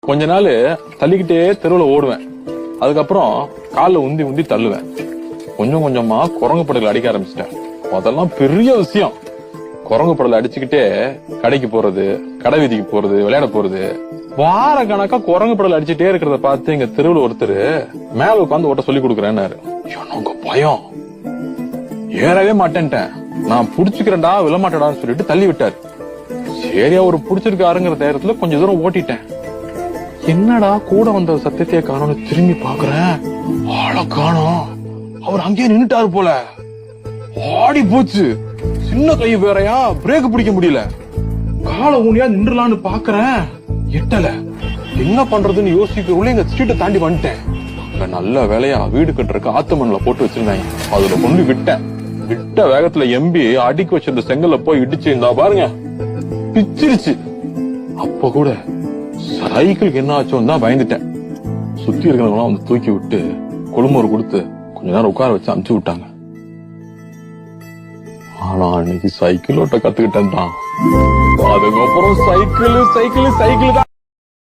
கொஞ்ச நாள் தள்ளிக்கிட்டே தெருவுல ஓடுவேன். அதுக்கப்புறம் கால்ல உந்தி உந்தி தள்ளுவேன். கொஞ்சம் கொஞ்சமா குரங்கு படகுல அடிக்க ஆரம்பிச்சிட்டேன். அதெல்லாம் பெரிய விஷயம். குரங்கு படல அடிச்சுக்கிட்டே கடைக்கு போறது, கடை வீதிக்கு போறது, விளையாட போறது. வார கணக்கா குரங்கு படல அடிச்சுட்டே இருக்கிறத பார்த்து எங்க தெருவுல ஒருத்தர் மேல உட்காந்து ஓட்ட சொல்லி கொடுக்குறேன்னாரு. எனக்கு பயம், ஏறவே மாட்டேன்ட்டேன். நான் புடிச்சுக்கிறேன்டா விழமாட்டடான்னு சொல்லிட்டு தள்ளி விட்டாரு. சரி அவரு புடிச்சிருக்காருங்கிற தைரியத்துல கொஞ்சம் தூரம் ஓட்டிட்டேன். என்னடா கூட வந்த சத்தியத்தைய காணோம்னு திரும்பி பாக்குறேன். ஆள காணோம். அவர் அங்கேயே நின்னுட்டாரு போல. ஆடி போச்சு. சின்ன கை வேறையா, பிரேக் பிடிக்க முடியல. காலை ஊனியா நின்றுலான்னு பாக்குறேன், எட்டல. என்ன பண்றதுன்னு யோசிக்கிறதுக்குள்ள எங்க ஸ்ட்ரீட்டை தாண்டி வந்துட்டேன். அங்க நல்ல வேலையா வீடு கட்டுறதுக்கு ஆத்து மண்ணுல போட்டு வச்சிருந்தாங்க. அதுல கொண்டு விட்டேன். விட்ட வேகத்துல எம்பி அடிக்க வச்சிருந்த செங்கல்ல போய் இடிச்சு இருந்தா பாருங்க, பிச்சிருச்சு. அப்ப கூட சைக்கிளுக்கு என்ன ஆச்சோன்னு தான் பயந்துட்டேன். சுத்தி இருக்கிறவங்களாம் வந்து தூக்கி விட்டு கொழும்பூர் கொடுத்து கொஞ்ச நேரம் உட்கார வச்சு அனுப்பிச்சு விட்டாங்க. ஆனா அன்னைக்கு சைக்கிள் ஓட்ட கத்துக்கிட்டேன் தான். அதுக்கப்புறம் சைக்கிள் தான்.